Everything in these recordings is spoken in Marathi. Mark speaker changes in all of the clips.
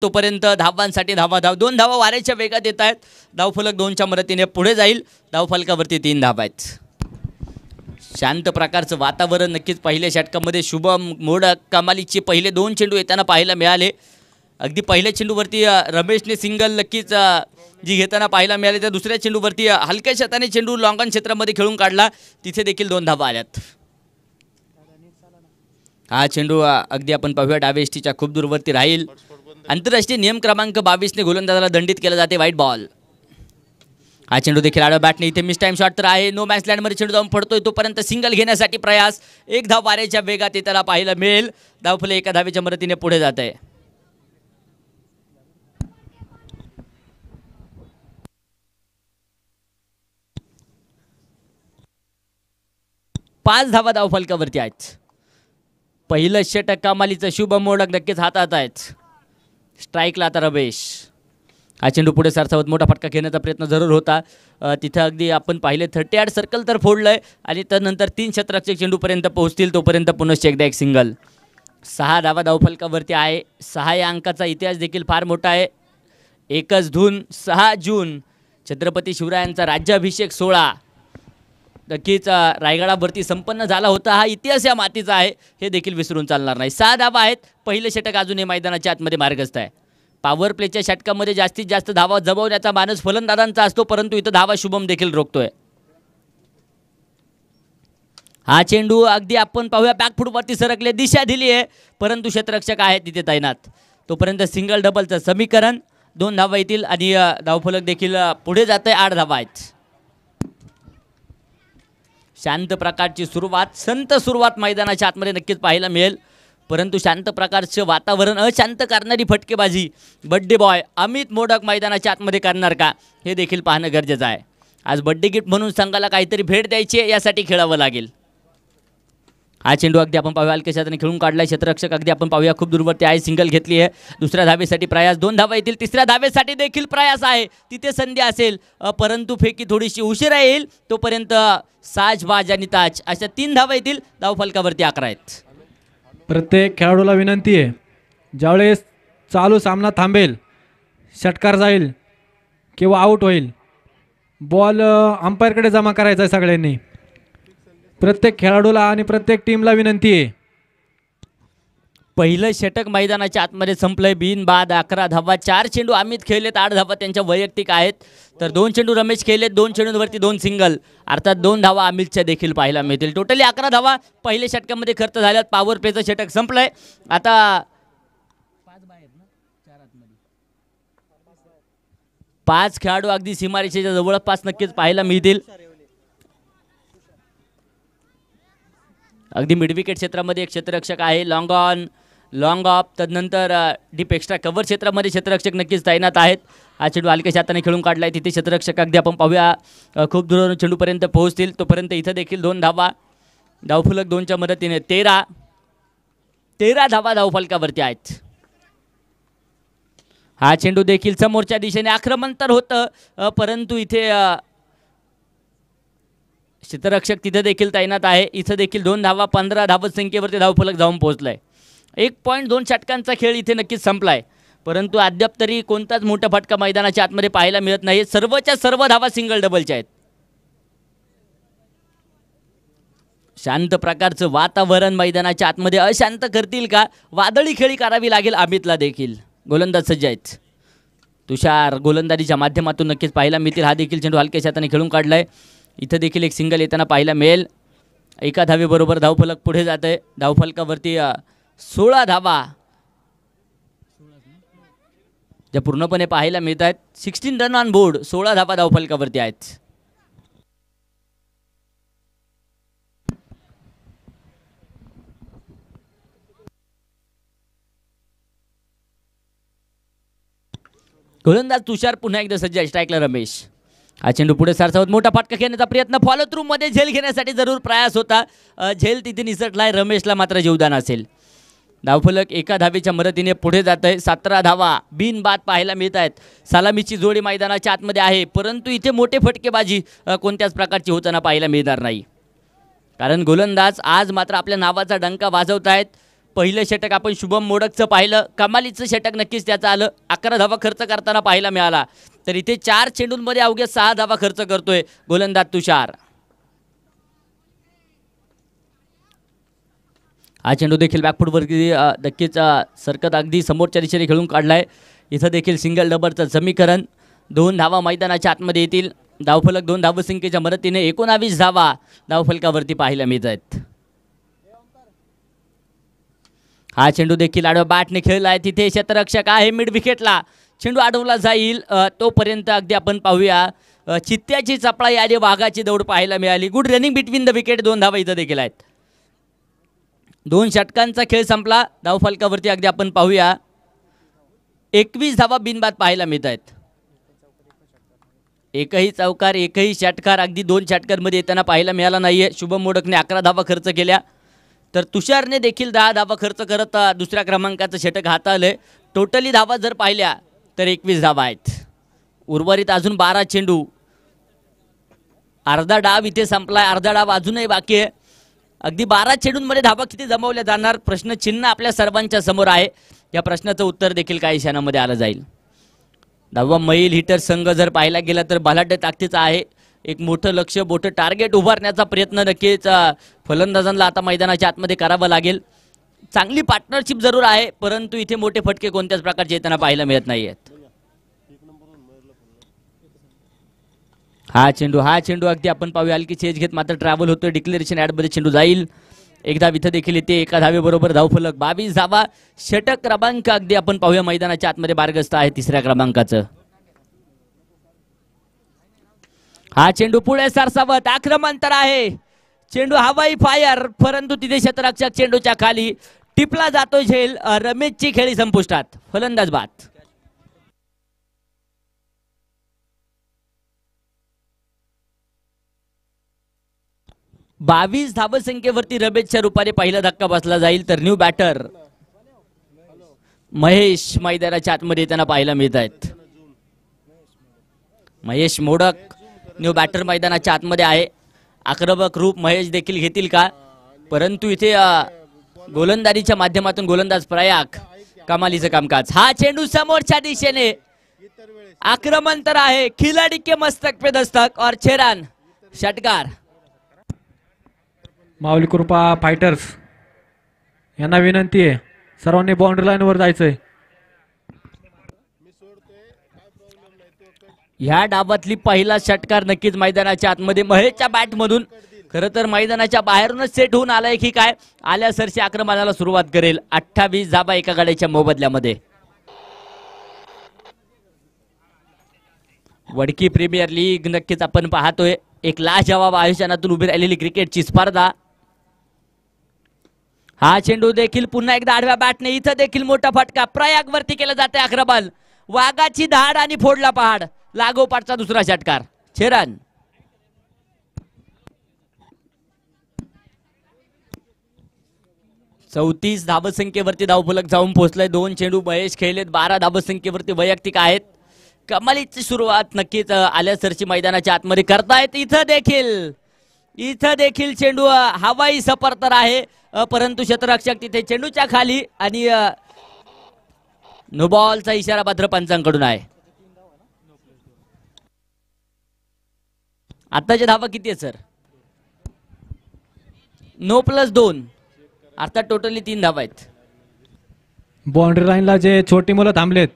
Speaker 1: तोपर्यंत धावांसाठी धावा धाव 2 धावा वाऱ्याच्या वेगात येत आहेत. धावफलक 2च्या मदतीने पुढे जाईल. धावफलकावरती 3 धावा आहेत. शांत प्रकारचं वातावरण नक्कीच पहिल्या षटकामध्ये शुभम मोडक कमालीचे पहिले 2 चेंडू येताना पाहायला मिळाले. अगदी पहिल्या चेंडूवरती रमेशने सिंगल नक्कीच जी घेताना पाहायला मिळाले. त्या दुसऱ्या चेंडूवरती हलक्या शताने चेंडू लॉंग ऑन क्षेत्रामध्ये खेळून काढला. तिथे देखील 2 धावा आल्यात. हा चेंडू अगदी आपण पाहूया डावे एसटीच्या खूप दूरवरती राहील. आंतरराष्ट्रीय नियम क्रमांक 22ने गोलंदाजाला दंडित केलं जाते व्हाईट बॉल. हा चेंडू देखील आडव्या बॅटने इथे मिस टाइम शॉट तर आहे. नो मॅच लँडमध्ये चेंडू जाऊन पडतोय. तोपर्यंत सिंगल घेण्यासाठी प्रयास. 1 धाव वाऱ्याच्या वेगात येताना पाहायला मिळेल. धावफलक 1 धावेच्या मदतीने पुढे जात आहे. 5 धावा धावफलकावरती आहेत. पहिलं षटक कमालीचं शुभम मोडक नक्कीच हातात आहेत. स्ट्राईकला आता रमेश. हा चेंडू पुढे सरसावत मोठा फटका घेण्याचा प्रयत्न जरूर होता. तिथं अगदी आपण पाहिले 38 सर्कल तर फोडलंय आणि त्यानंतर 3 षटरक्षक चेंडूपर्यंत पोहोचतील. तोपर्यंत पुनश्च एकदा एक सिंगल. 6 धावा धावफलकावरती आहे. 6 या अंकाचा इतिहास देखील फार मोठा आहे. एकच धून 6 जून छत्रपती शिवरायांचा राज्याभिषेक सोहळा नक्कीच रायगडावरती संपन्न झाला होता. हा इतिहास या मातीचा आहे, हे देखील विसरून चालणार नाही. 6 धावा आहेत. पहिलं षटक अजूनही मैदानाच्या आतमध्ये मार्गस्थ आहे. पॉवर प्लेच्या षटकामध्ये जास्तीत जास्त धावा जमवण्याचा मानस फलंदाजांचा असतो, परंतु इथं धावा शुभम देखील रोखतोय. हा चेंडू अगदी आपण पाहूया बॅकफूटवरती सरकले. दिशा दिली आहे, परंतु क्षेत्ररक्षक आहेत तिथे तैनात. तोपर्यंत सिंगल डबलचं समीकरण. 2 धावा येतील आणि धावफलक देखील पुढे जात आहे. 8 धावा आहेत. शांत प्रकारची सुरुवात, संत सुरुवात मैदानाच्या आतमध्ये नक्कीच पाहायला मिळेल. परंतु शांत प्रकारचं वातावरण अशांत करणारी फटकेबाजी बड्डे बॉय अमित मोडक मैदानाच्या आतमध्ये करणार का, हे देखील पाहणं गरजेचं आहे. आज बड्डे गिफ्ट म्हणून संघाला काहीतरी भेट द्यायची आहे, यासाठी खेळावं लागेल. हा चेंडू अगदी आपण पाहूया हलक्या शताने खेळून काढलाय. क्षेत्ररक्षक अगदी आपण पाहूया खूप दूरवरती आहे. सिंगल घेतली आहे. दुसऱ्या धावेसाठी प्रयास. 2 धावा येतील. तिसऱ्या धावेसाठी देखील प्रयास आहे. तिथे संधी असेल, परंतु फेकी थोडीशी उशिरा येईल. तोपर्यंत साजबाज आणि ताज अशा 3 धावा येतील. धावफलकावरती 11 आहेत.
Speaker 2: प्रत्येक खेळाडूला विनंती आहे, ज्यावेळेस चालू सामना थांबेल, षटकार जाईल किंवा आऊट होईल, बॉल अंपायरकडे जमा करायचा आहे सगळ्यांनी. प्रत्येक खेळाडूला आणि प्रत्येक टीमला विनंती आहे.
Speaker 1: पहिलं षटक मैदानाच्या आतमध्ये संपलंय. बिनबाद 11 धावा. 4 चेंडू अमित खेळलेत. 8 धावा त्यांच्या वैयक्तिक आहेत. तर 2 चेंडू रमेश खेळलेत. 2 चेंडूंवरती 2 सिंगल, अर्थात 2 धावा अमितच्या देखील पाहायला मिळतील. टोटली 11 धावा पहिल्या षटकामध्ये खर्च झाल्यात. पॉवर प्लेचं षटक संपलंय. आता 5 खेळाडू अगदी सीमारेषेच्या जवळपास नक्कीच पाहायला मिळतील. अगदी मिडविकेट क्षेत्रामध्ये एक क्षेत्ररक्षक आहे. लॉंग ऑन, लॉंग ऑफ, तदनंतर डीप एक्स्ट्रा कव्हर क्षेत्रामध्ये क्षेत्ररक्षक नक्कीच तैनात आहेत. हा चेंडू हलक्या हाताने खेळून काढलाय. तिथे क्षेत्ररक्षक अगदी आपण पाहूया खूप दूर चेंडूपर्यंत पोहोचतील. तोपर्यंत इथं देखील 2 धावा. धावफलक 2च्या मदतीने 13 धावा धावफलकावरती आहेत. हा चेंडू देखील समोरच्या दिशेने आक्रमण तर होतं, परंतु इथे क्षेत्ररक्षक तिथे देखील तैनात आहे. इथं देखील 2 धावा. 15 धावत संख्येवरती धावफलक जाऊन पोहोचलाय. 1.2 षटकांचा खेळ इथे नक्कीच संपलाय, परंतु अद्याप तरी कोणताच मोठा फटका मैदानाच्या आतमध्ये पाहायला मिळत नाही. सर्वच्या सर्व धावा सिंगल डबलच्या आहेत. शांत प्रकारचं वातावरण मैदानाच्या आतमध्ये अशांत करतील का? वादळी खेळी करावी लागेल अमितला देखील. गोलंदाज सज्ज आहेत. तुषार गोलंदाजीच्या माध्यमातून नक्कीच पाहायला मिळतील. हा देखील चेंडू हलक्या हाताने खेळून काढलाय. इथं देखील एक सिंगल येताना पाहायला मिळेल. 1 धावेबरोबर धावफलक पुढे जात आहे. धावफलकावरती 16 धावा ज्या पूर्णपणे पाहायला मिळत आहेत. 16 रन ऑन बोर्ड. 16 धावा धावफलकावरती आहेत. गोलंदाज तुषार पुन्हा एकदा सज्ज आहे. स्ट्राईकला रमेश. हा चेंडू पुढे सारसावत मोठा फटका घेण्याचा प्रयत्न. फॉलो थ्रू मध्ये झेल घेण्यासाठी जरूर प्रयास होता. झेल तिथे निसटलाय. रमेशला मात्र जीवदान असेल. धावफलक 1 धावेच्या मदतीने पुढे जात आहे. 17 धावा बिनबाद पाहायला मिळत आहेत. सलामीची जोडी मैदानाच्या आतमध्ये आहे, परंतु इथे मोठे फटकेबाजी कोणत्याच प्रकारची होताना पाहायला मिळणार नाही. कारण गोलंदाज आज मात्र आपल्या नावाचा डंका वाजवत आहेत. पहिलं षटक आपण शुभम मोडकचं पाहिलं, कमालीचं षटक नक्कीच त्याचं आलं. 11 धावा खर्च करताना पाहायला मिळाला. तर इथे 4 चेंडूंमध्ये अवघ्या 6 धावा खर्च करतोय गोलंदाज तुषार. हा चेंडू देखील बॅकफूटवरती नक्कीच सरकत अगदी समोरच्या दिशेने खेळून काढलाय. इथं देखील सिंगल डबलचं समीकरण. 2 धावा मैदानाच्या आतमध्ये येतील. धावफलक 2 धावसंख्येच्या मदतीने 19 धावा धावफलकावरती पाहायला मिळत आहेत. हा चेंडू देखील आडव्या बॅटने खेळला आहे. तिथे क्षेत्ररक्षक आहे मिड विकेटला. चेंडू अडवला जाईल तोपर्यंत अगदी आपण पाहूया चित्त्याची चपळाई आणि वाघाची दौड पाहायला मिळाली. Good running between the wicket. 2 धावा इथं देखील आहेत. 2 षटकांचा खेळ संपला. धावफलकावरती अगदी आपण पाहूया 21 धावा बिनबाद पाहायला मिळत आहेत. एकही चौकार एकही षटकार अगदी 2 षटकांमध्ये येताना पाहायला मिळाला नाहीये. शुभम मोडकने 11 धावा खर्च केल्या, तर तुषारने देखील 10 धावा खर्च करत दुसऱ्या क्रमांकाचं षटक हाताळलंय. टोटली धावा जर पाहिल्या तर 21 धावा आहेत. उर्वरित अजून 12 चेंडू. अर्धा डाव इथे संपलाय, अर्धा डाव अजूनही बाकी आहे. अगदी 12 चेंडूंमध्ये धावा किती जमवल्या जाणार प्रश्नचिन्ह आपल्या सर्वांच्या समोर आहे. या प्रश्नाचं उत्तर देखील काही क्षणामध्ये आलं जाईल. 10वा मैल हिटर संघ जर पाहायला गेला तर बलाढ्य ताकदीचा आहे. एक मोठं लक्ष मोठं टार्गेट उभारण्याचा प्रयत्न नक्कीच फलंदाजांना आता मैदानाच्या आतमध्ये करावा लागेल. चांगली पार्टनरशिप जरूर आहे, परंतु इथे मोठे फटके कोणत्याच प्रकारचे येताना पाहायला मिळत नाही आहेत. हा चेंडू अगदी आपण पाहूया हलकी चेज घेत मात्र ट्रॅव्हल होतोय. डिक्लेरेशन ॲडमध्ये चेंडू जाईल. एकदा इथं देखील येते. 1 धावेबरोबर धावफलक 22 धावा. षटक क्रमांक अगदी आपण पाहूया मैदानाच्या आतमध्ये बारगस्त आहे 3ऱ्या क्रमांकाचं. हा चेंडू पुढे सरसावत आक्रमण आहे. चेंडू हवाई फायर, परंतु तिथे क्षेत्ररक्षक चेंडूच्या खाली टिपला जातो झेल. रमेशची खेळी संपुष्टात. फलंदाज बाद. 22 धावसंख्येवरती रमेशच्या रूपाने पहिला धक्का बसला जाईल. तर न्यू बॅटर महेश मैदानाच्या आतमध्ये त्यांना पाहायला मिळत आहेत. महेश मोडक न्यू बॅटर मैदानाच्या आतमध्ये आहे. आक्रमक रूप महेश देखील घेतील का, परंतु इथे गोलंदाजीच्या माध्यमातून गोलंदाज प्रयाग कमालीचं कामकाज. हा चेंडू समोरच्या दिशेने आक्रमण तर आहे. खिलाडी के मस्तक पे दस्तक और 6 रन. षटकार.
Speaker 2: माऊली कृपा फायटर्स यांना विनंती आहे, सर्वांनी बाउंड्री लाईनवर जायचंय.
Speaker 1: ह्या डावातली पहिला षटकार नक्कीच मैदानाच्या आतमध्ये महेशच्या बॅटमधून. खरं तर मैदानाच्या बाहेरूनच सेट होऊन आलाय की काय, आल्या सरशी आक्रमणाला सुरुवात करेल. 28 धाबा एका गाड्याच्या मोबदल्यामध्ये. वडकी प्रीमियर लीग नक्कीच आपण पाहतोय. एक लाजवाब आयोजनातून उभी राहिलेली क्रिकेटची स्पर्धा. हा चेंडू देखील पुन्हा एकदा आडव्या बॅटने. इथं देखील मोठा फटका प्रयाग वरती केला जाते. आक्रमण वाघाची धाड आणि फोडला पहाड. लागोपाठचा दुसरा षटकार. 6 रन. चौतीस धावसंख्येवरती धावफलक जाऊन पोहोचलाय. 2 चेंडू महेश खेळलेत. 12 धावसंख्येवरती वैयक्तिक आहेत. कमालीची सुरुवात नक्कीच आल्या सरची मैदानाच्या आतमध्ये करतायत. इथं देखील चेंडू हवाई सपर आहे, परंतु क्षेत्ररक्षक तिथे चेंडूच्या खाली आणि नो बॉलचा इशारा मात्र पंचांकडून आहे. आताच्या धावा किती आहे सर? नो प्लस 2, अर्थात टोटली 3 धावा आहेत.
Speaker 2: बाउंड्री लाईनला जे छोटी मुलं थांबलेत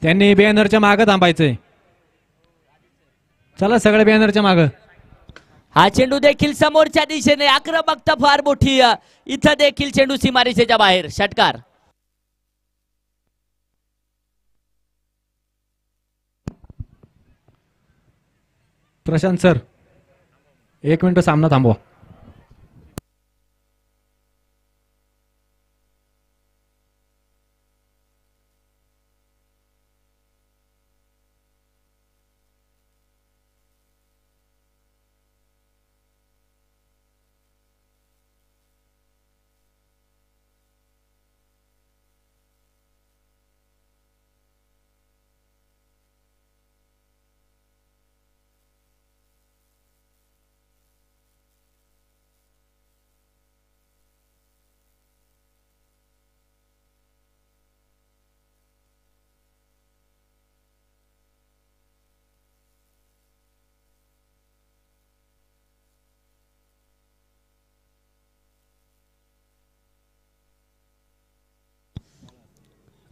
Speaker 2: त्यांनी बॅनरच्या मागं थांबायचंय. चला सगळे बॅनरच्या मागं.
Speaker 1: हा चेंडू देखील समोरच्या दिशेने. आक्रमकता फार मोठी. इथं देखील चेंडू सीमारेषेच्या बाहेर. षटकार.
Speaker 2: प्रशांत सर 1 मिनिट सामना थांबवा.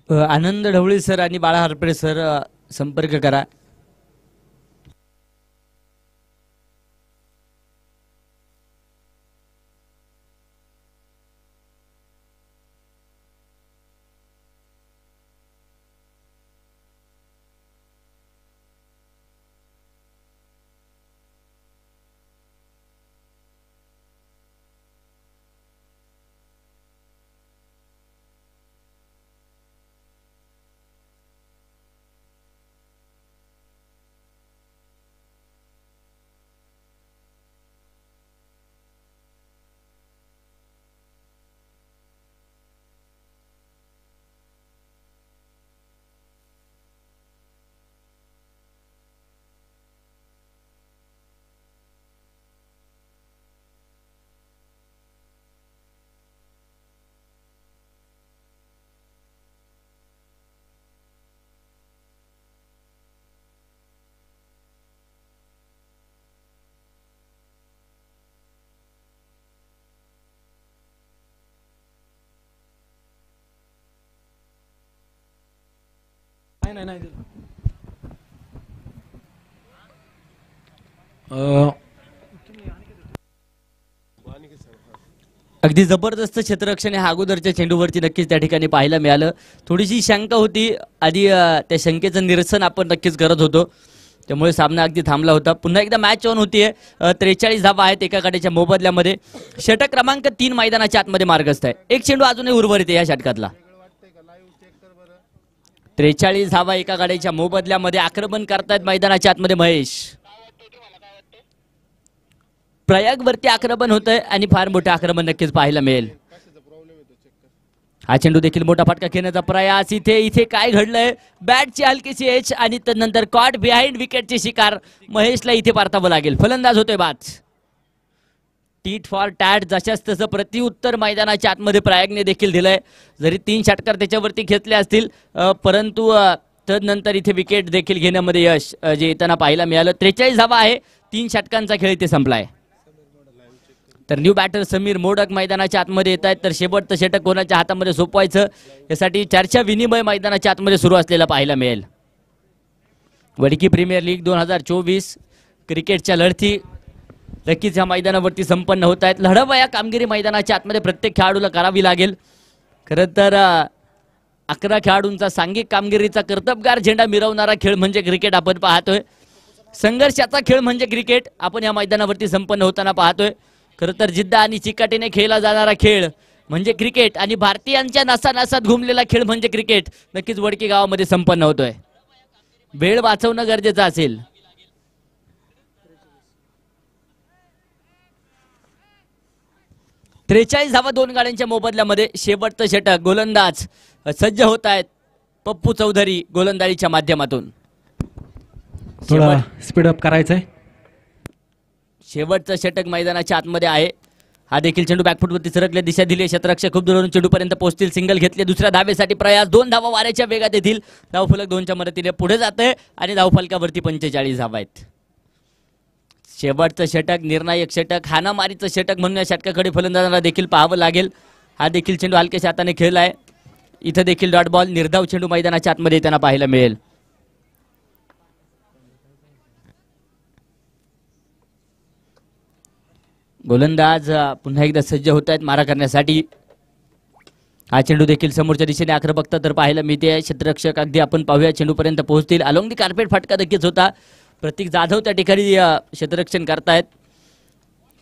Speaker 1: आनंद ढवळे सर आणि बाळा हरपळे सर संपर्क करा.
Speaker 2: नाही.
Speaker 1: अगदी जबरदस्त क्षेत्ररक्षण ह्या अगोदरच्या चेंडूवरती नक्कीच त्या ठिकाणी पाहायला मिळालं. थोडीशी शंका होती आधी, त्या शंकेचं निरसन आपण नक्कीच करत होतो, त्यामुळे सामना अगदी थांबला होता. पुन्हा एकदा मॅच ऑन होतीये. 43 धावा आहेत एका गाडीच्या मोबदल्यामध्ये. षटक क्रमांक 3 मैदानाच्या आतमध्ये मार्गस्थ आहे. एक चेंडू अजूनही उर्वरित आहे या षटकातला. 43 धावा एका गाडीच्या मोबदल्यामध्ये. आक्रमण करतायत मैदानाच्या आतमध्ये महेश. प्रयाग वरती आक्रमण होतंय आणि फार मोठं आक्रमण नक्कीच पाहायला मिळेल. हा चेंडू देखील मोठा फटका खेळण्याचा प्रयास. इथे काय घडलंय, बॅटची हलकीशी एच आणि त्यानंतर कॉट बिहाइंड विकेटची शिकार. महेशला इथे परतावं लागेल. फलंदाज होतोय बाद. टीट फॉर टॅट जशाच तसं प्रत्युत्तर मैदानाच्या आतमध्ये प्रयागने देखील दिलंय. जरी 3 षटकार त्याच्यावरती घेतले असतील, परंतु तदनंतर इथे विकेट देखील घेण्यामध्ये यश जे येताना पाहायला मिळालं. 43 धावा आहे. 3 षटकांचा खेळ इथे संपलाय. तर न्यू बॅटर समीर मोडक मैदानाच्या आतमध्ये येत आहेत. तर शेवटचं षटक कोणाच्या हातामध्ये सोपवायचं यासाठी चर्चा विनिमय मैदानाच्या आतमध्ये सुरू असलेला पाहायला मिळेल. वडकी प्रीमियर लीग 2024 क्रिकेटच्या लढती नक्कीच या मैदानावरती संपन्न होत आहेत. लढवया कामगिरी मैदानाच्या आतमध्ये प्रत्येक खेळाडूला करावी लागेल. खरं तर 11 खेळाडूंचा सांघिक कामगिरीचा कर्तबगार झेंडा मिरवणारा खेळ म्हणजे क्रिकेट आपण पाहतोय. संघर्षाचा खेळ म्हणजे क्रिकेट आपण या मैदानावरती संपन्न होताना पाहतोय. खरं तर जिद्द आणि चिकाटीने खेळला जाणारा खेळ म्हणजे क्रिकेट आणि भारतीयांच्या नसानसात घुमलेला खेळ म्हणजे क्रिकेट नक्कीच वडकी गावामध्ये संपन्न होतोय. वेळ वाचवणं गरजेचं असेल. त्रेचाळीस धावा 2 गाड्यांच्या मोबदल्यामध्ये. शेवटचं षटक. गोलंदाज सज्ज होत आहेत. पप्पू चौधरी गोलंदाजीच्या माध्यमातून.
Speaker 2: थोडा स्पीड अप करायचंय.
Speaker 1: शेवटचं षटक मैदानाच्या आतमध्ये आहे. हा देखील चेंडू बॅकफुटवरती सरकले. दिशा दिली. क्षेत्ररक्षक खूप दूरवरून चेंडूपर्यंत पोहोचतील. सिंगल घेतले. दुसऱ्या धावेसाठी प्रयास. 2 धावा वाऱ्याच्या वेगात येतील. धावफलक 2च्या मदतीने पुढे जाते आणि धावफलकावरती 45 धावा आहेत. शेवटचं षटक, निर्णायक षटक, हाणामारीचं षटक म्हणून या षटकाकडे फलंदाजांना देखील पाहावं लागेल. हा देखील चेंडू हलक्याच्या हाताने खेळलाय. इथं देखील डॉट बॉल. निर्धाव चेंडू मैदानाच्या आतमध्ये त्यांना पाहायला मिळेल. गोलंदाज पुन्हा एकदा सज्ज होत आहेत मारा करण्यासाठी. हा चेंडू देखील समोरच्या दिशेने आक्रमकता तर पाहायला मिळते. क्षेत्ररक्षक अगदी आपण पाहूया चेंडूपर्यंत पोहोचतील. अलोंग दी कार्पेट फटका देखील होता. प्रतीक जाधव त्या ठिकाणी क्षेत्ररक्षण करतायत.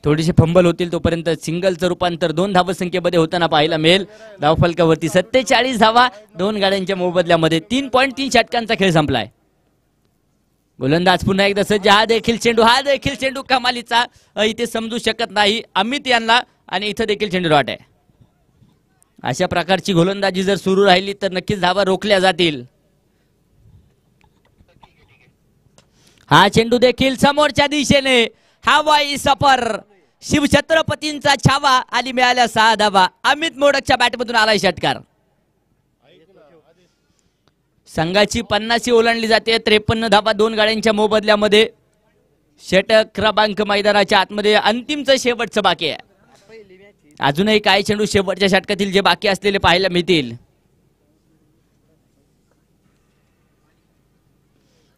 Speaker 1: थोडीशी फंबल होतील तोपर्यंत सिंगलचं रूपांतर 2 धावसंख्येमध्ये होताना पाहायला मिळेल. धावफलकावरती 47 धावा 2 गाड्यांच्या मोबदल्यामध्ये. 3.3 षटकांचा खेळ संपलाय. गोलंदाज पुन्हा एकदा सज्ज. हा देखील चेंडू कमालीचा. इथे समजू शकत नाही अमित यांना आणि इथं देखील चेंडू डॉट आहे. अशा प्रकारची गोलंदाजी जर सुरू राहिली तर नक्कीच धावा रोखल्या जातील. हा चेंडू देखील समोरच्या दिशेने. हवाई सफर. शिवछत्रपतींचा छावा आणि मिळाल्या 6 धावा. अमित मोडकच्या बॅटमधून आलाय षटकार. संघाची 50 ओलांडली जाते. 53 धावा 2 गाड्यांच्या मोबदल्यामध्ये. षटक क्रमांक मैदानाच्या आतमध्ये. अंतिमचं शेवटचं बाकी आहे. अजूनही काही चेंडू शेवटच्या षटकातील जे बाकी असलेले पाहायला मिळतील.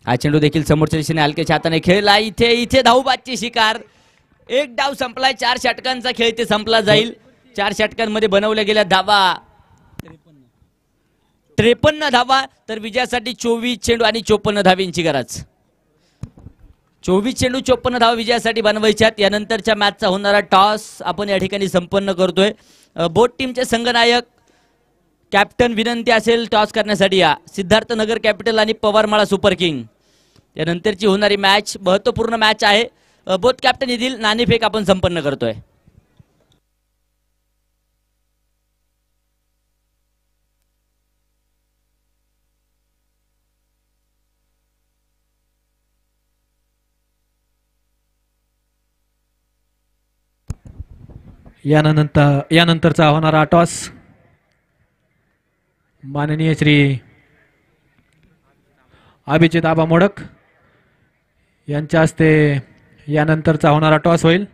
Speaker 1: हा चेंडू देखील समोरच्या दिशेने हलक्याच्या हाताने खेळला. इथे इथे धावबादची शिकार. एक डाव संपलाय. 4 षटकांचा खेळ इथे संपला जाईल. 4 षटकांमध्ये बनवल्या गेल्या धावा 53 धावा. तर विजयासाठी 24 चेंडू आणि 54 धावींची गरज. 24 चेंडू 54 धावा विजयासाठी बनवायच्यात. यानंतरच्या मॅचचा होणारा टॉस आपण या ठिकाणी संपन्न करतोय. बोट टीमचे संघनायक कॅप्टन विनंती असेल टॉस करण्यासाठी या सिद्धार्थ नगर कॅपिटल आणि पवारमाळा सुपर किंग. त्यानंतरची होणारी मॅच महत्त्वपूर्ण मॅच आहे. बोथ कॅप्टन येथील नाणेफेक आपण संपन्न करतोय.
Speaker 2: यानंतरचा होणारा टॉस माननीय श्री अभिजित आबा मोडक यांच्या हस्ते यानंतरचा होणारा टॉस होईल.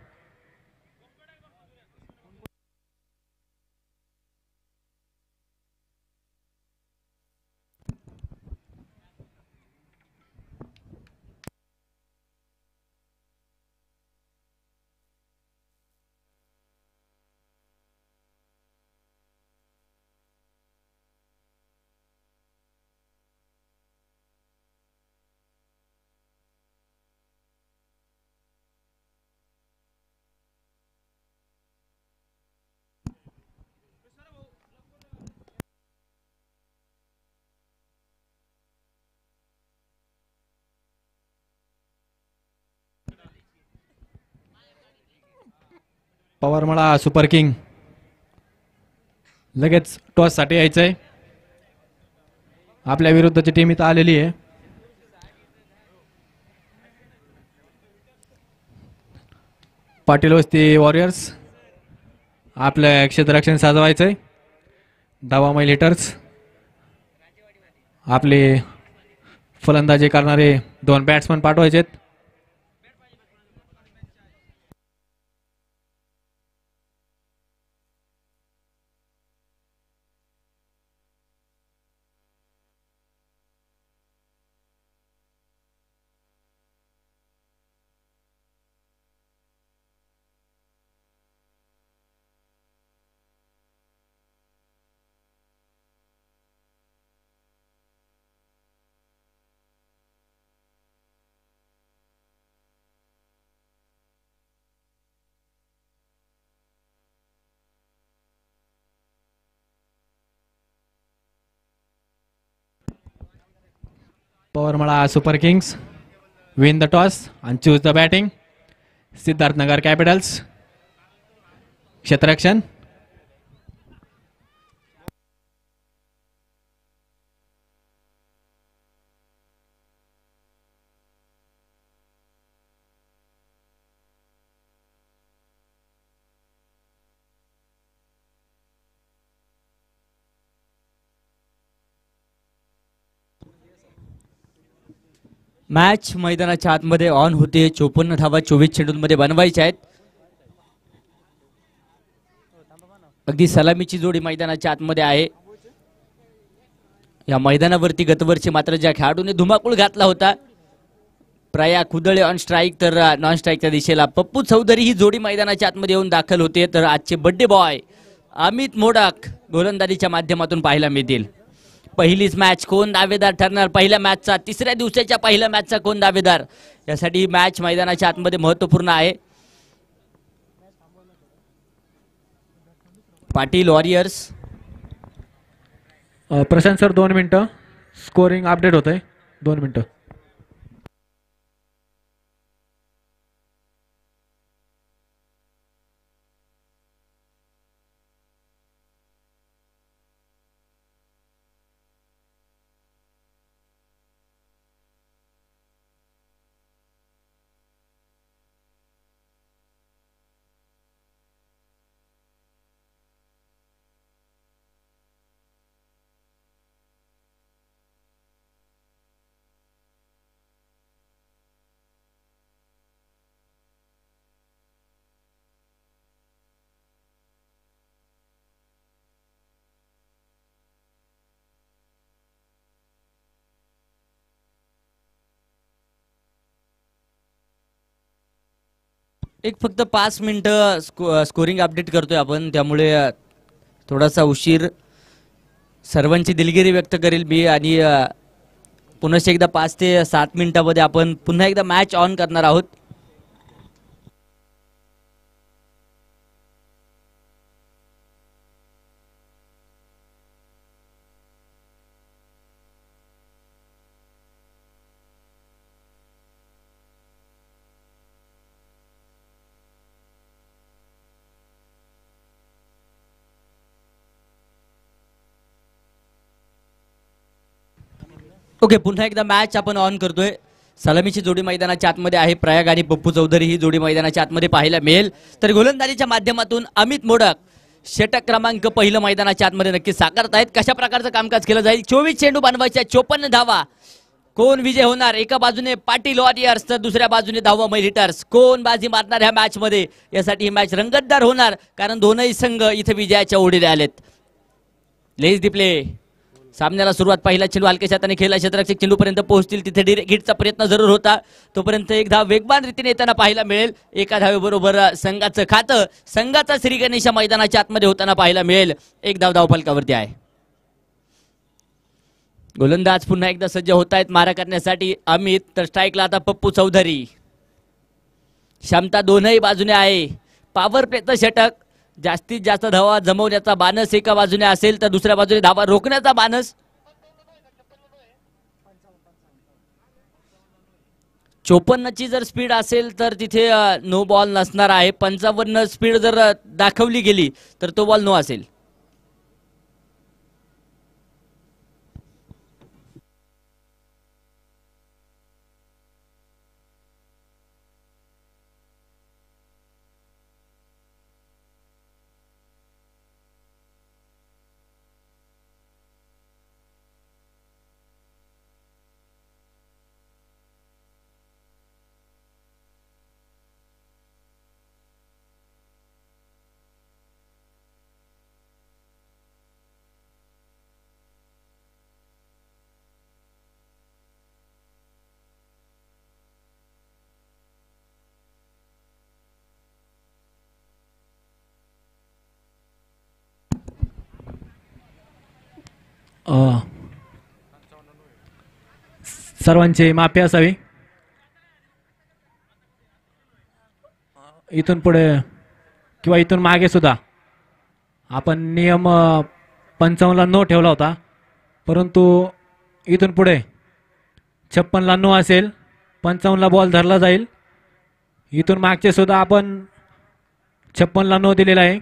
Speaker 2: पवारमाळा सुपर किंग लगेच टॉस साठी यायचंय. आपल्या विरुद्धची टीम इथं आलेली आहे. पाटील वस्ती वॉरियर्स आपलं क्षेत्ररक्षण साजवायचंय. धावा मैल हिटर्स आपले फलंदाजी करणारे 2 बॅट्समन पाठवायचेत. Pawarmala super kings win the toss and choose the batting. Siddharth Nagar capitals क्षेत्ररक्षण.
Speaker 1: मॅच मैदानाच्या आतमध्ये ऑन होते. 54 धावा 24 चेंडूंमध्ये बनवायच्या आहेत. अगदी सलामीची जोडी मैदानाच्या आतमध्ये आहे. या मैदानावरती गतवर्षी मात्र ज्या खेळाडूने धुमाकूळ घातला होता प्रया कुदळे ऑन स्ट्राईक तर नॉन स्ट्राईकच्या दिशेला पप्पू चौधरी ही जोडी मैदानाच्या आतमध्ये येऊन दाखल होते. तर आजचे बड्डे बॉय अमित मोडक गोलंदाजीच्या माध्यमातून पाहायला मिळतील. पहिलीच मॅच कोण दावेदार ठरणार. पहिल्या मॅचचा तिसऱ्या दिवसाच्या पहिल्या मॅचचा कोण दावेदार यासाठी मॅच मैदानाच्या आतमध्ये महत्त्वपूर्ण आहे. पाटील वॉरियर्स
Speaker 2: प्रशांत सर 2 मिनिटं स्कोरिंग अपडेट होत आहे. 2 मिनिटं.
Speaker 1: एक फक्त 5 मिनिटं स्कोरिंग अपडेट करतोय आपण, त्यामुळे थोडासा उशीर. सर्वांची दिलगिरी व्यक्त करेल मी आणि पुन्हा एकदा 5 ते 7 मिनिटांमध्ये आपण पुन्हा एकदा मॅच ऑन करणार आहोत. ओके, पुन्हा एकदा मॅच आपण ऑन करतोय. सलामीची जोडी मैदानाच्या आतमध्ये आहे. प्रयाग आणि पप्पू चौधरी ही जोडी मैदानाच्या आतमध्ये पाहायला मिळेल. तर गोलंदाजीच्या माध्यमातून अमित मोडक षटक क्रमांक पहिलं मैदानाच्या आतमध्ये नक्की साकारतायत. कशा प्रकारचं कामकाज केलं जाईल. 24 चेंडू बनवायच्या, 54 धावा. कोण विजय होणार. एका बाजूने पाटील वॉरियर्स तर दुसऱ्या बाजूने धावा मै हिटर्स. कोण बाजी मारणार ह्या मॅच मध्ये. यासाठी ही मॅच रंगतदार होणार, कारण दोनही संघ इथे विजयाच्या ओढीने आलेत. लेज दी प्ले. सामन्याला सुरुवात. पहिला चेंडू हलक्या हाताने खेळला. क्षेत्ररक्षक चेंडूपर्यंत पोहोचतील तिथे डिरेक्ट हिटचा प्रयत्न जरूर होता. तोपर्यंत एक धाव वेगवान रीतीने येताना पाहायला मिळेल. एका धावेबरोबर संघाचं खातं, संघाचा श्री गणेश मैदानाच्या आतमध्ये होताना पाहायला मिळेल. एक धाव धावफलकावरती आहे. गोलंदाज पुन्हा एकदा सज्ज होत आहेत मारा करण्यासाठी. अमित तर स्ट्राईकला आता पप्पू चौधरी. क्षमता दोनही बाजूने आहे. पॉवर प्लेचं षटक. जास्तीत जास्त धावा जमवण्याचा बाणस एका बाजूने असेल तर दुसऱ्या बाजूने धावा रोखण्याचा बाणस. 54ची जर स्पीड असेल तर तिथे नो बॉल नसणार आहे. 55 स्पीड जर दाखवली गेली तर तो बॉल नो असेल.
Speaker 2: सर्वांची माफी असावी. इथून पुढे किंवा इथून मागे सुद्धा आपण नियम 55ला नो ठेवला होता, परंतु इथून पुढे 56ला नो असेल. 55ला बॉल धरला जाईल. इथून मागचे सुद्धा आपण 56ला नो दिलेला आहे.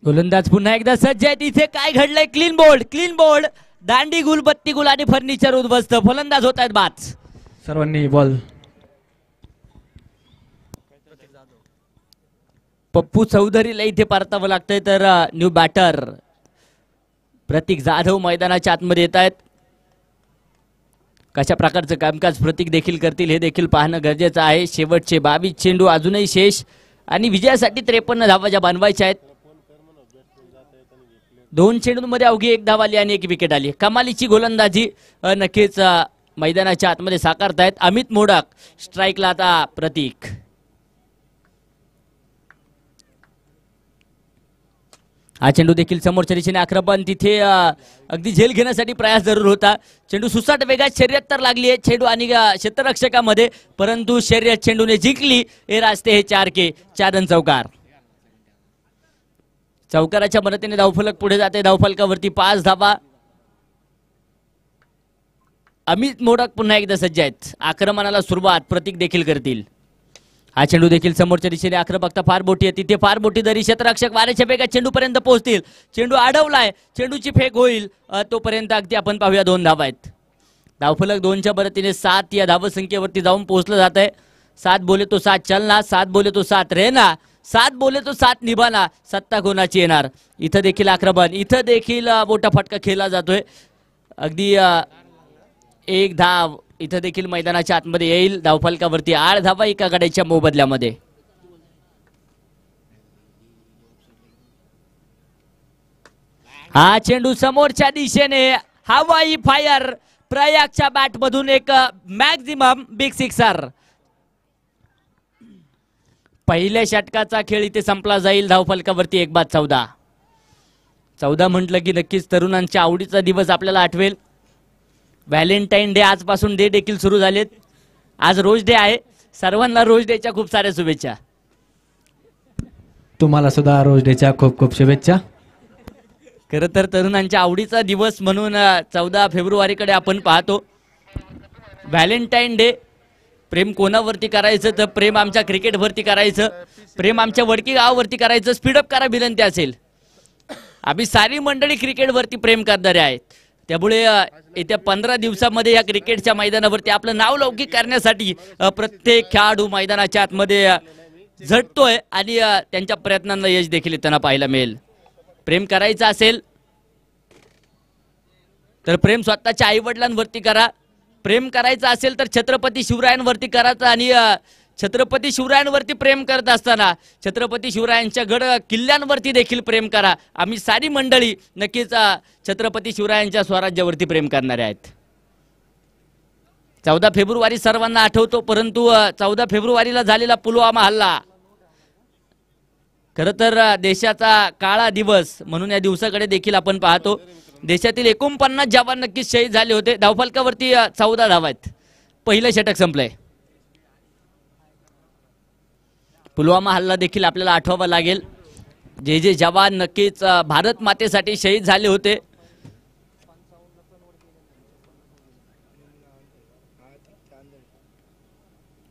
Speaker 1: गोलंदाज पुन्हा एकदा सज्ज आहेत. इथे काय घडलंय. Clean bowled, clean bowled. दांडी गुल, बत्ती गुल आणि फर्निचर उद्ध्वस्त. फलंदाज होत आहेत बाद.
Speaker 2: सर्वांनी बॉल.
Speaker 1: पप्पू चौधरीला इथे परतावं लागतंय तर न्यू बॅटर प्रतीक जाधव मैदानाच्या आतमध्ये येत आहेत. कशा प्रकारचं कामकाज प्रतीक देखील करतील हे देखील पाहणं गरजेचं आहे. शेवटचे 22 चेंडू अजूनही शेष आणि विजयासाठी 53 धावा ज्या बनवायच्या आहेत. 2 चेंडूंमध्ये अवघी 1 धाव आली आणि 1 विकेट आली. कमालीची गोलंदाजी नक्कीच मैदानाच्या आतमध्ये साकारतायत अमित मोडक. स्ट्राईकला आता प्रतीक. हा चेंडू देखील समोरच्या दिशेने आक्रमण. तिथे अगदी झेल घेण्यासाठी प्रयास जरूर होता. चेंडू सुसाट वेगात शर्यत तर लागली आहे चेंडू आणि क्षेत्ररक्षकामध्ये, परंतु शर्यत चेंडूने जिंकली. हे रास्ते हे 4 के 4 रन चौकार. चौकाराच्या मदतीने धावफलक पुढे जाते. धावफलकावरती 5 धावा. अमित मोडक पुन्हा एकदा सज्ज आहेत. आक्रमणाला सुरुवात प्रतीक देखील करतील. हा चेंडू देखील समोरच्या दिशेने आक्रमकता फार मोठी आहे. तिथे फार मोठी दरी. क्षेत्ररक्षक वाऱ्याच्या वेगात चेंडूपर्यंत पोहोचतील. चेंडू अडवलाय. चेंडूची फेक होईल. तोपर्यंत अगदी आपण पाहूया 2 धावा आहेत. धावफलक 2च्या मदतीने 7 या धावसंख्येवरती जाऊन पोहोचलं जात आहे. 7 बोले तो 7 चलना, 7 बोले तो 7 रहना, 7 बोले तो 7 निभाना. सत्ता कोणाची येणार. इथं देखील आक्रमण. इथं देखील मोठा फटका खेळला जातोय. अगदी 1 धाव इथं देखील मैदानाच्या आतमध्ये येईल. धावफलकावरती 8 धावा एका गड्याच्या मोबदल्यामध्ये. हा चेंडू समोरच्या दिशेने हवाई फायर. प्रयागच्या बॅटमधून एक मॅक्झिमम बिग सिक्सर. पहिल्या षटकाचा खेळ इथे संपला जाईल. धावफलकावरती 1-14. 14 म्हटलं की नक्कीच तरुणांच्या आवडीचा दिवस आपल्याला आठवेल. व्हॅलेंटाईन डे आजपासून डे देखील सुरू झालेत. आज रोज डे आहे. सर्वांना रोज डेच्या खूप साऱ्या शुभेच्छा.
Speaker 2: तुम्हाला सुद्धा रोज डेच्या खूप खूप शुभेच्छा.
Speaker 1: खरं तर तरुणांच्या आवडीचा दिवस म्हणून 14 फेब्रुवारीकडे आपण पाहतो. Valentine day. प्रेम कोणावरती करायचं तर प्रेम आमच्या क्रिकेटवरती करायचं. प्रेम आमच्या वडकी गावावरती करायचं. स्पीडअप करा विनंती असेल. आम्ही सारी मंडळी क्रिकेटवरती प्रेम करणारे आहेत. त्यामुळे येत्या 15 दिवसामध्ये या क्रिकेटच्या मैदानावरती आपलं नाव लौकिक करण्यासाठी प्रत्येक खेळाडू मैदानाच्या आतमध्ये झटतोय आणि त्यांच्या प्रयत्नांना यश देखील त्यांना पाहायला मिळेल. प्रेम करायचं असेल तर प्रेम स्वतःच्या आईवडिलांवरती करा. प्रेम करायचं असेल तर छत्रपती शिवरायांवरती करायचं. आणि छत्रपती शिवरायांवरती प्रेम करत असताना छत्रपती शिवरायांच्या गड किल्ल्यांवरती देखील प्रेम करा. आम्ही सारी मंडळी नक्कीच छत्रपती शिवरायांच्या स्वराज्यावरती प्रेम करणारे आहेत. 14 फेब्रुवारी सर्वांना आठवतो, परंतु 14 फेब्रुवारीला झालेला पुलवामा हल्ला खरं तर देशाचा काळा दिवस म्हणून या दिवसाकडे देखील आपण पाहतो. देशातील 49 जवान नक्कीच शहीद झाले होते. धावफलकावरती 14 धावा आहेत. पहिलं षटक संपलंय. पुलवामा हल्ला देखील आपल्याला आठवावा लागेल. जे जे जवान नक्कीच भारत मातेसाठी शहीद झाले होते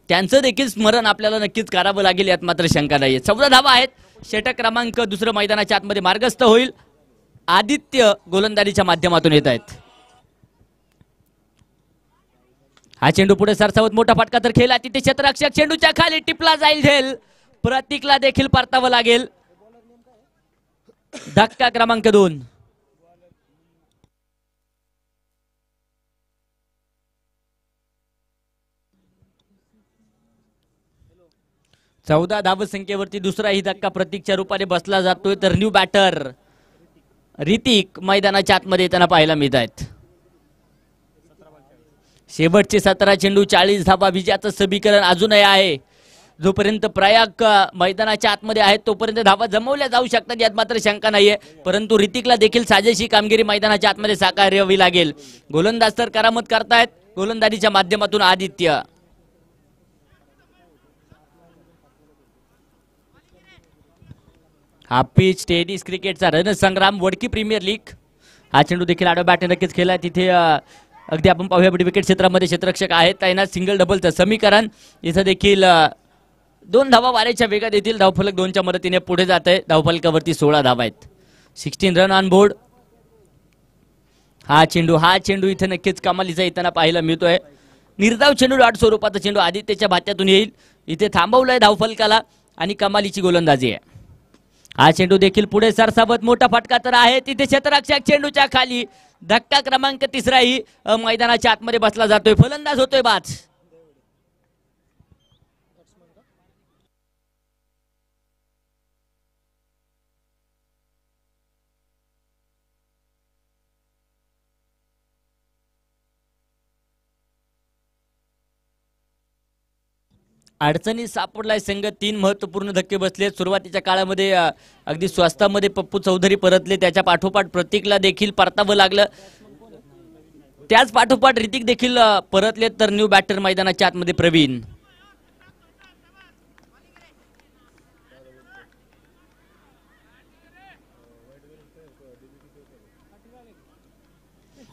Speaker 1: त्यांचं देखील स्मरण आपल्याला नक्कीच करावं लागेल. यात मात्र शंका नाहीये. 14 धावा आहेत. षटक क्रमांक दुसरं मैदानाच्या आतमध्ये मार्गस्थ होईल. आदित्य गोलंदाजीच्या माध्यमातून येत आहेत. हा चेंडू पुढे सरसावत मोठा फटका तर खेळला. तिथे क्षेत्ररक्षक चेंडूच्या खाली टिपला जाईल. झेल प्रतीकला देखील परतावं लागेल. धक्का क्रमांक 2. चौदा धावसंख्येवरती दुसराही धक्का प्रतीकच्या रूपाने बसला जातोय. तर न्यू बॅटर ऋतिक मैदानाच्या आतमध्ये येताना पाहायला मिळत आहेत. शेवटचे 17 चेंडू 40 धावा. विजयाचं समीकरण अजूनही आहे. जोपर्यंत प्रयाग मैदानाच्या आतमध्ये आहेत तोपर्यंत धावा जमवल्या जाऊ शकतात. यात मात्र शंका नाहीये. परंतु ऋतिकला देखील साजेशी कामगिरी मैदानाच्या आतमध्ये साकारावी लागेल. गोलंदाज तर करामत करतायत. गोलंदाजीच्या माध्यमातून आदित्य. हा पिच टेनिस क्रिकेटचा रणसंग्राम वडकी प्रीमियर लीग. हा चेंडू देखील आडव्या बॅटने नक्कीच खेळला. तिथे अगदी आपण पाहूया विकेट क्षेत्रामध्ये क्षेत्ररक्षक आहेत तैनात. सिंगल डबलचं समीकरण. इथं देखील 2 धावा वाऱ्याच्या वेगात येतील. धावफलक 2च्या मदतीने पुढे जात आहे. धावफलकावरती 16 धावा आहेत. 16 रन ऑन बोर्ड. हा चेंडू इथे नक्कीच कमालीचा येताना पाहायला मिळतोय. निर्धाव चेंडू डॉट स्वरूपाचा चेंडू आदित्यच्या भात्यातून येईल. इथे थांबवलंय धावफलकाला आणि कमालीची गोलंदाजी आहे. हा चेंडू देखील पुढे सरसावत मोठा फटका तर आहे. तिथे क्षेत्ररक्षक चेंडूच्या खाली. धक्का क्रमांक 3ही मैदानाच्या आतमध्ये बसला जातोय. फलंदाज होतोय बाद. अडचणीत सापडलाय संघ. 3 महत्वपूर्ण धक्के बसले. सुरुवातीच्या काळामध्ये अगदी स्वस्तामध्ये पप्पू चौधरी परतले. त्याच्या पाठोपाठ प्रतीकला देखील परतावं लागलं. त्याच पाठोपाठ ऋतिक देखील परतले. तर न्यू बॅटर मैदानाच्या आतमध्ये प्रवीण.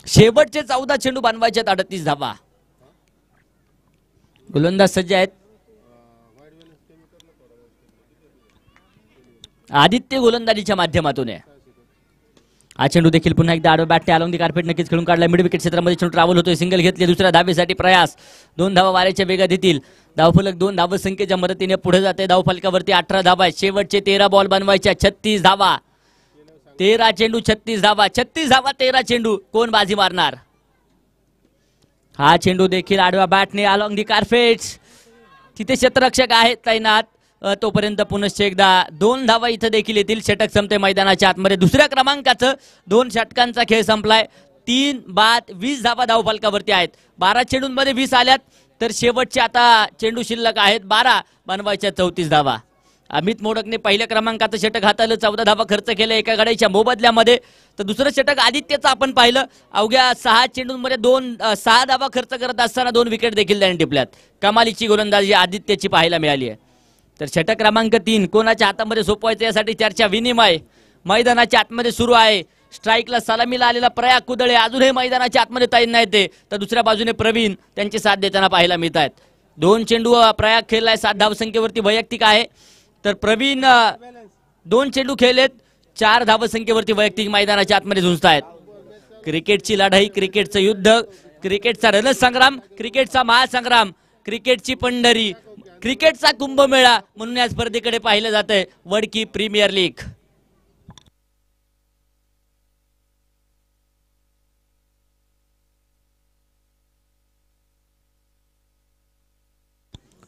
Speaker 1: शेवटचे 14 चेंडू बनवायचे 38 धावा. गोलंदाज सज्ज आहेत. आदित्य गोलंदाजीच्या माध्यमातून आहे. हा चेंडू देखील पुन्हा एकदा आडव्या बॅटने आलोंदी कार्पेट नक्कीच खेळून काढला. मिड विकेट क्षेत्रामध्ये चेंडू ट्रॅव्हल होतोय. सिंगल घेतले. दुसऱ्या धावेसाठी प्रयास. 2 धावा वाऱ्याच्या वेगात येतील. धावफलक 2 धावसंख्येच्या मदतीने पुढे जाते. धावफलकावरती 18 धावा आहेत. शेवटचे 13 बॉल बनवायच्या. 36 धावा. 13 चेंडू 36 धावा. 36 धावा 13 चेंडू. कोण बाजी मारणार? हा चेंडू देखील आडव्या बॅटने अलॉंग दी कार्पेट. तिथे क्षेत्ररक्षक आहेत तैनात. तोपर्यंत पुनश्च एकदा 2 धावा इथं देखील येतील. षटक संपते मैदानाच्या आतमध्ये. दुसऱ्या क्रमांकाचं 2 षटकांचा खेळ संपलाय. 3 बाद 20 धावा धावफलकावरती आहेत. 12 चेंडूंमध्ये 20 आल्यात तर शेवटचे आता चेंडू शिल्लक आहेत 12 बनवायच्या 34 धावा. अमित मोडकने पहिल्या क्रमांकाचं षटक हाताळलं, 14 धावा खर्च केले एका गाड्याच्या मोबदल्यामध्ये. तर दुसरं षटक आदित्यचं आपण पाहिलं, अवघ्या 6 चेंडूंमध्ये 6 धावा खर्च करत असताना 2 विकेट देखील त्याने टिपल्यात. कमालीची गोलंदाजी आदित्यची पाहायला मिळाली आहे. तर षटक क्रमांक 3 कोणाच्या हातामध्ये सोपवायचं यासाठी चर्चा विनिमय मैदानाच्या आतमध्ये सुरू आहे. स्ट्राईकला सलामीला आलेला प्रयाग कुदळे अजूनही मैदानाच्या आतमध्ये तैनात येते, तर दुसऱ्या बाजूने प्रवीण त्यांची साथ देताना पाहायला मिळत आहेत. 2 चेंडू प्रयाग खेळलाय, 7 धावसंख्येवरती वैयक्तिक आहे. तर प्रवीण 2 चेंडू खेळलेत, 4 धावसंख्येवरती वैयक्तिक मैदानाच्या आतमध्ये झुंजतायत. क्रिकेटची लढाई, क्रिकेटचं युद्ध, क्रिकेटचा रणसंग्राम, क्रिकेटचा महासंग्राम, क्रिकेटची पंढरी, क्रिकेटचा कुंभमेळा म्हणून या स्पर्धेकडे पाहिलं जातंय वडकी प्रीमियर लीग.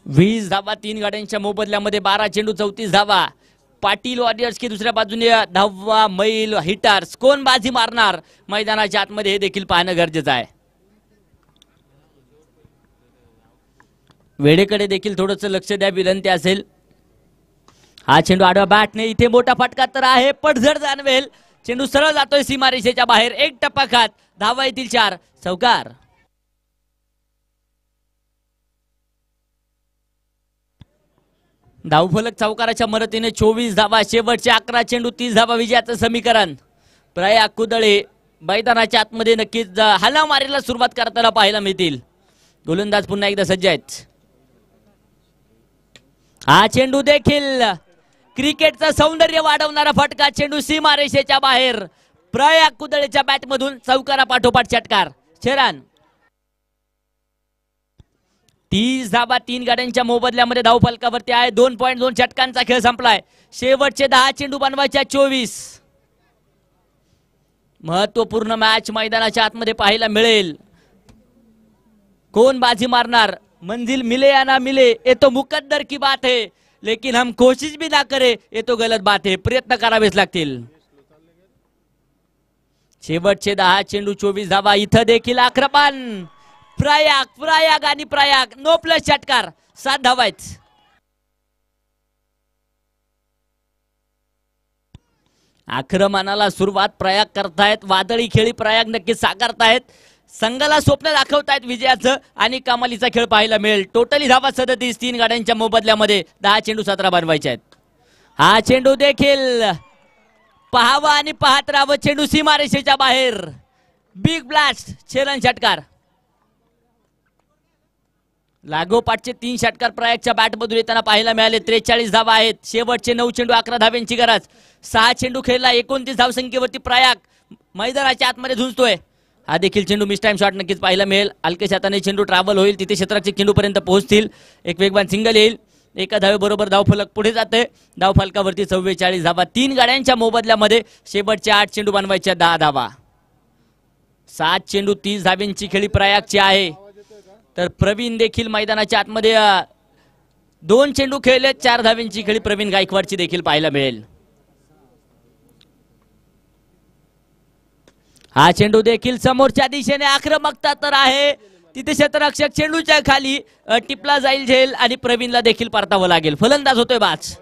Speaker 1: वीस धावा 3 गाड्यांच्या मोबदल्यामध्ये, 12 चेंडू 34 धावा. पाटील वॉरियर्स की दुसऱ्या बाजूने 10वा मैल हिटर्स. कोण बाजी मारणार मैदानाच्या आतमध्ये हे देखील पाहणं गरजेचं आहे. वेळेकडे देखील थोडंसं लक्ष द्या विनंती असेल. हा चेंडू आडवा बॅटने, इथे मोठा फटका तर आहे, पडझड जाणवेल. चेंडू सरळ जातोय सीमारेषेच्या बाहेर, एक टप्पा खात, धावा येतील 4. चौकार. धावफलक चौकाराच्या मदतीने 24 धावा, शेवटचे 11 चेंडू 30 धावा विजयाचं समीकरण. प्रयाग कुदळे मैदानाच्या आतमध्ये नक्कीच हाणामारीला सुरुवात करताना पाहायला मिळतील. गोलंदाज पुन्हा एकदा सज्ज आहेत. हा चेंडू देखील क्रिकेटचं सौंदर्य वाढवणारा फटका, चेंडू सीमारेषेच्या बाहेर. प्रयाग कुदळेच्या बॅटमधून चौकारा पाठोपाठ षटकार. छेरान 30 धावा 3 गाड्यांच्या मोबदल्यामध्ये धावफलकावरती आहे. 2.2 षटकांचा खेळ संपलाय. शेवटचे 10 चेंडू बनवायच्या 24. महत्वपूर्ण मॅच मैदानाच्या आतमध्ये पाहायला मिळेल. कोण बाजी मारणार? मंजिल मिले या ना मिले ये तो मुकद्दर की बात है, लेकिन हम कोशिश भी ना करे ये तो गलत बात है. प्रयत्न करावेच लागतील. शेवटचे 10 चेंडू 24 धावा. इथं देखील आक्रमण प्रयाग आणि प्रयाग नो प्लस षटकार. 7 धावा आहेत. आक्रमणाला सुरुवात प्रयाग करतायत. वादळी खेळी प्रयाग नक्कीच साकारतायत. संघाला स्वप्न दाखवतायत विजयाचं आणि कमालीचा खेळ पाहायला मिळेल. टोटली धावा 37 3 गाड्यांच्या मोबदल्यामध्ये. 10 चेंडू 17 बनवायचे आहेत. हा चेंडू देखील पाहावा आणि पाहत राहावं. चेंडू सीमारेषेच्या बाहेर. Big blast. छेलन षटकार. लागोपाठचे 3 षटकार प्रयागच्या बॅटमधून येताना पाहायला मिळाले. 43 धावा आहेत. शेवटचे 9 चेंडू 11 धाव्यांची गरज. 6 चेंडू खेळला. 29 धावसंख्येवरती प्रयाग मैदानाच्या आतमध्ये झुंजतोय. हा देखील चेंडू मिस टाइम शॉट नक्कीच पाहायला मिळेल. हलक्या हाताने चेंडू ट्रॅव्हल होईल, तिथे क्षेत्राच्या चेंडूपर्यंत पोहोचतील. एक वेगवान सिंगल येईल. एका धावेबरोबर धावफलक पुढे जाते. धावफलकावरती 44 धावा 3 गाड्यांच्या मोबदल्यामध्ये. शेवटचे 8 चेंडू बनवायच्या 10 धावा. 7 चेंडू 30 धाव्यांची खेळी प्रयागची आहे. तर प्रवीण देखील मैदानाच्या आतमध्ये 2 चेंडू खेळले. 4 धाव्यांची खेळी प्रवीण गायकवाडची देखील पाहायला मिळेल. हा चेंडू देखील समोरच्या दिशेने आक्रमकता तर आहे. तिथे क्षेत्ररक्षक चेंडूच्या खाली टिपला जाईल झेल आणि प्रवीणला देखील परतावं लागेल. फलंदाज होतोय बाज.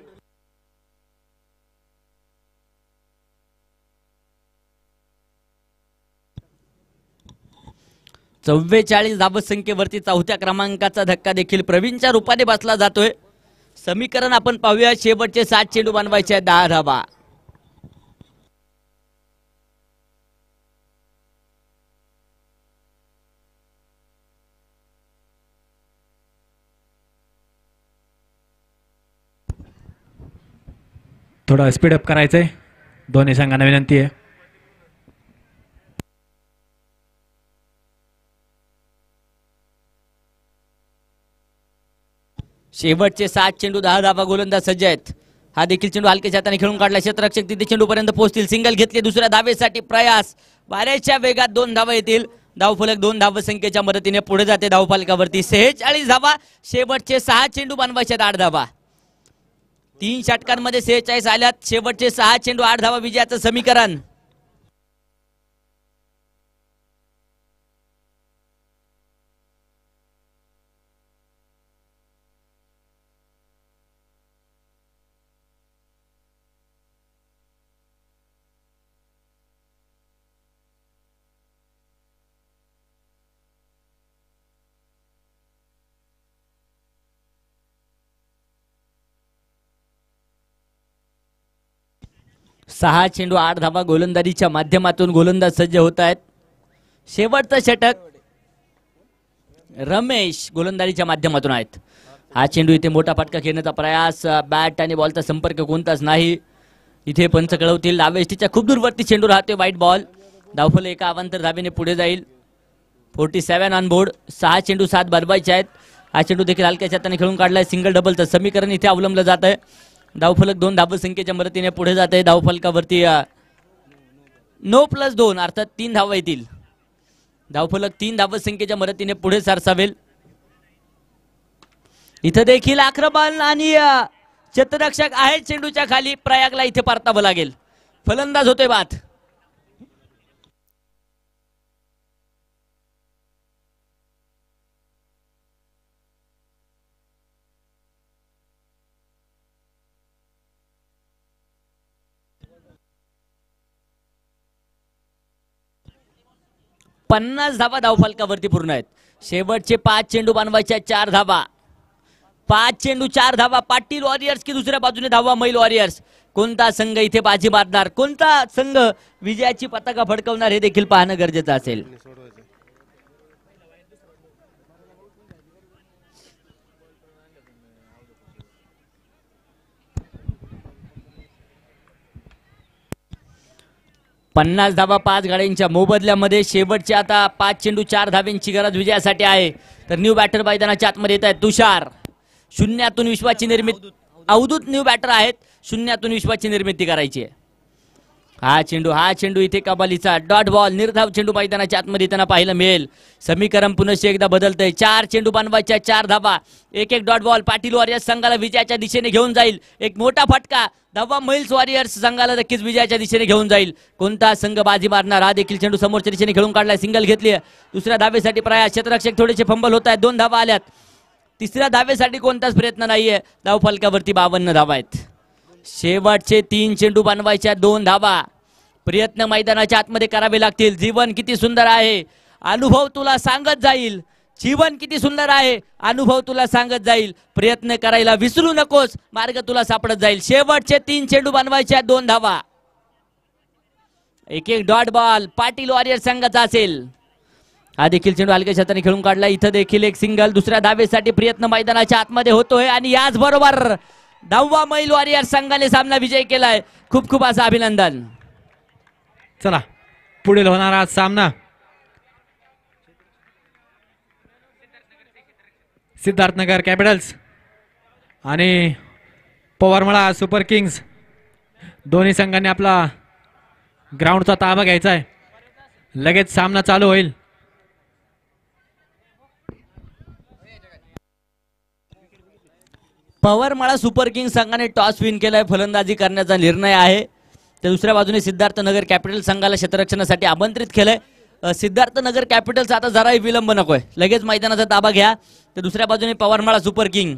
Speaker 1: चव्वेचाळीस धावसंख्येवरती 4थ्या क्रमांकाचा धक्का देखील प्रवीणच्या रूपाने बसला जातोय. समीकरण आपण पाहूया. शेवटचे 7 चेंडू बनवायचे 10 धावा.
Speaker 2: थोडा स्पीडअप करायचंय. दोन्ही संघांना विनंती आहे.
Speaker 1: शेवटचे 7 चेंडू 10 धावा. गोलंदाज सज्ज आहेत. हा देखील चेंडू हलक्या हाताने खेळून काढला. क्षेत्ररक्षक तिथे चेंडूपर्यंत पोहोचतील. सिंगल घेतले. दुसऱ्या धावेसाठी प्रयास. बऱ्याचशा वेगात 2 धावा येतील. धावफलक 2 धावसंख्येच्या मदतीने पुढे जाते. धावफलकावरती 46 धावा. शेवटचे 6 चेंडू बनवायचे 8 धावा. 3 षटकांमध्ये 46 आल्यात. शेवटचे 6 चेंडू 8 धावा विजयाचं समीकरण. 6 चेंडू 8 धावा गोलंदाजीच्या माध्यमातून गोलंदाज सज्ज होत आहेत. शेवटचं षटक रमेश गोलंदाजीच्या माध्यमातून आहेत. हा चेंडू इथे मोठा फटका खेळण्याचा प्रयास, बॅट आणि बॉलचा संपर्क कोणताच नाही. इथे पंच कळवतील. डावेष्टीच्या खूप दूरवरती चेंडू राहतोय. वाईट बॉल. धावफल एका अवांतर धावेने पुढे जाईल. 47 ऑन बोर्ड. 6 चेंडू 7 बनवायचे आहेत. हा चेंडू देखील हलक्या हाताने खेळून काढलाय. सिंगल डबलचं समीकरण इथे अवलंबलं जात आहे. धावफलक 2 धावसंख्येच्या मदतीने पुढे जात आहे. धावफलकावरती 9+2 अर्थात 3 धावा येतील. धावफलक 3 धावसंख्येच्या मदतीने पुढे सरसावेल. इथं देखील आक्रमण आणि क्षेत्ररक्षक आहे चेंडूच्या खाली. प्रयागला इथे परतावं लागेल. फलंदाज होतोय बाद. पन्नास धावा धावफलकावरती पूर्ण आहेत. शेवटचे 5 चेंडू बनवायचे 4 धावा. 5 चेंडू 4 धावा. पाटील वॉरियर्स की दुसऱ्या बाजूने धावा मैल वॉरियर्स. कोणता संघ इथे बाजी मारणार, कोणता संघ विजयाची पताका फडकवणार हे देखील पाहणं गरजेचं असेल. पन्नास धावा 5 गाड्यांच्या मोबदल्यामध्ये. शेवटचे आता 5 चेंडू 4 धाव्यांची गरज विजयासाठी आहे. तर न्यू बॅटर मैदानाच्या आतमध्ये येत आहेत. तुषार शून्यातून विश्वाची निर्मिती. अवधूत न्यू बॅटर आहेत. शून्यातून विश्वाची निर्मिती करायची आहे. हा चेंडू इथे कबालीचा डॉट बॉल. निर्धाव चेंडू मैदानाच्या आतमध्ये त्यांना पाहायला मिळेल. समीकरण पुनश्च एकदा बदलतंय. 4 चेंडू बनवायच्या 4 धावा. एक डॉट बॉल. पाटील वॉरियर्स संघाला विजयाच्या दिशेने घेऊन जाईल. एक मोठा फटका. धावा मैल्स वॉरियर्स संघाला नक्कीच विजयाच्या दिशेने घेऊन जाईल. कोणता संघ बाजी मारणार. हा देखील चेंडू समोरच्या दिशेने खेळून काढलाय. सिंगल घेतली. दुसऱ्या धावेसाठी प्रयास. क्षेत्ररक्षक थोडेसे फंबल होत आहेत. 2 धावा आल्यात. तिसऱ्या धावेसाठी कोणताच प्रयत्न नाहीये. धावफलकावरती 52 धावा आहेत. शेवटचे 3 चेंडू बनवायच्या 2 धावा. प्रयत्न मैदानाच्या आतमध्ये करावे लागतील. जीवन किती सुंदर आहे, अनुभव तुला सांगत जाईल. जीवन किती सुंदर आहे, अनुभव तुला सांगत जाईल. प्रयत्न करायला विसरू नकोस, मार्ग तुला सापडत जाईल. शेवटचे 3 चेंडू बनवायच्या 2 धावा. एक डॉट बॉल पाटील वॉरियर संघाचा असेल. हा देखील चेंडू हलक्या हाताने खेळून काढला. इथं देखील एक सिंगल. दुसऱ्या धावेसाठी प्रयत्न मैदानाच्या आतमध्ये होतोय आणि याचबरोबर 10वा मैल वॉरियर संघाने सामना विजय केलाय. खूप खूप असं अभिनंदन.
Speaker 2: चला पुढील होणारा सामना सिद्धार्थनगर कॅपिटल्स आणि पवारमळा सुपर किंग्स. दोन्ही संघांनी आपला ग्राउंडचा ताबा घ्यायचा आहे. लगेच सामना चालू होईल.
Speaker 1: पवारमळा सुपर किंग्स संघाने टॉस विन केलाय. फलंदाजी करण्याचा निर्णय आहे. तर दुसऱ्या बाजूने सिद्धार्थनगर कॅपिटल संघाला क्षेत्ररक्षणासाठी आमंत्रित केलंय. सिद्धार्थनगर कॅपिटल्स आता जराही विलंब नकोय, लगेच मैदानाचा ताबा घ्या. तर दुसऱ्या बाजूने पवारमळा सुपर किंग.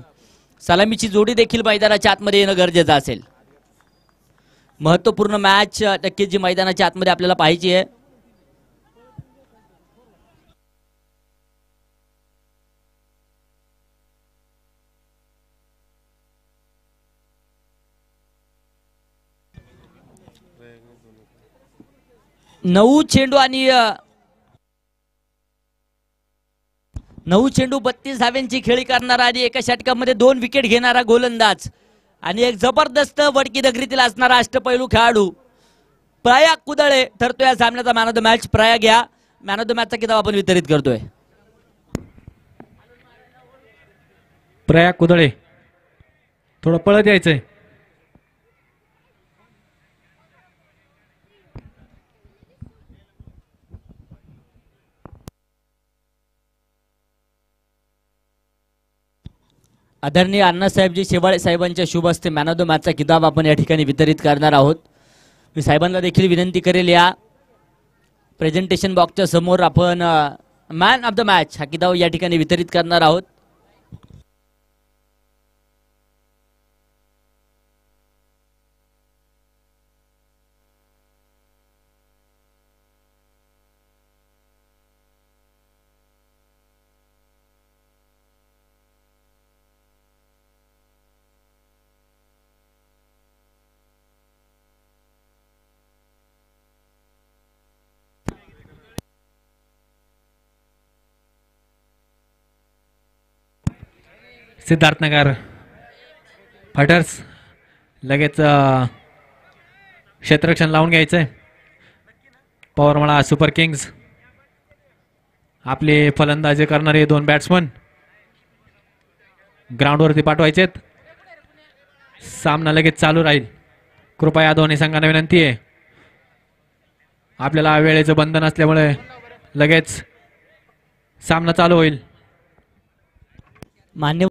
Speaker 1: सलामीची जोडी देखील मैदानाच्या आतमध्ये येणं गरजेचं असेल. महत्त्वपूर्ण मॅच नक्कीच जी मैदानाच्या आतमध्ये आपल्याला पाहायची आहे. नऊ चेंडू 32 धाव्यांची खेळी करणारा आणि एका षटकामध्ये 2 विकेट घेणारा गोलंदाज आणि एक जबरदस्त वडकी दगरीतील असणारा अष्टपैलू खेळाडू प्रयाग कुदळे ठरतोय या सामन्याचा man of the match. Prayag या मॅन ऑफ द मॅचचा किताब आपण वितरित करतोय.
Speaker 2: प्रयाग कुदळे थोडं पळत यायचंय.
Speaker 1: आदरणीय अण्णासाहेबजी शेवाळे साहेबांच्या शुभ हस्ते मॅन ऑफ द मॅचचा किताब आपण या ठिकाणी वितरित करणार आहोत. मी साहेबांना देखील विनंती करेल या प्रेझेंटेशन बॉक्सच्या समोर आपण मॅन ऑफ द मॅच हा किताब या ठिकाणी वितरित करणार आहोत.
Speaker 2: सिद्धार्थनगर फायटर्स लगेच क्षेत्ररक्षण लावून घ्यायचंय. पवारमाळा सुपर किंग्स आपले फलंदाजी करणारे 2 बॅट्समन ग्राउंडवरती पाठवायचेत. सामना लगेच चालू राहील. कृपया दोन्ही संघांना विनंती आहे, आपल्याला वेळेचं बंधन असल्यामुळे लगेच सामना चालू होईल.
Speaker 1: मान्य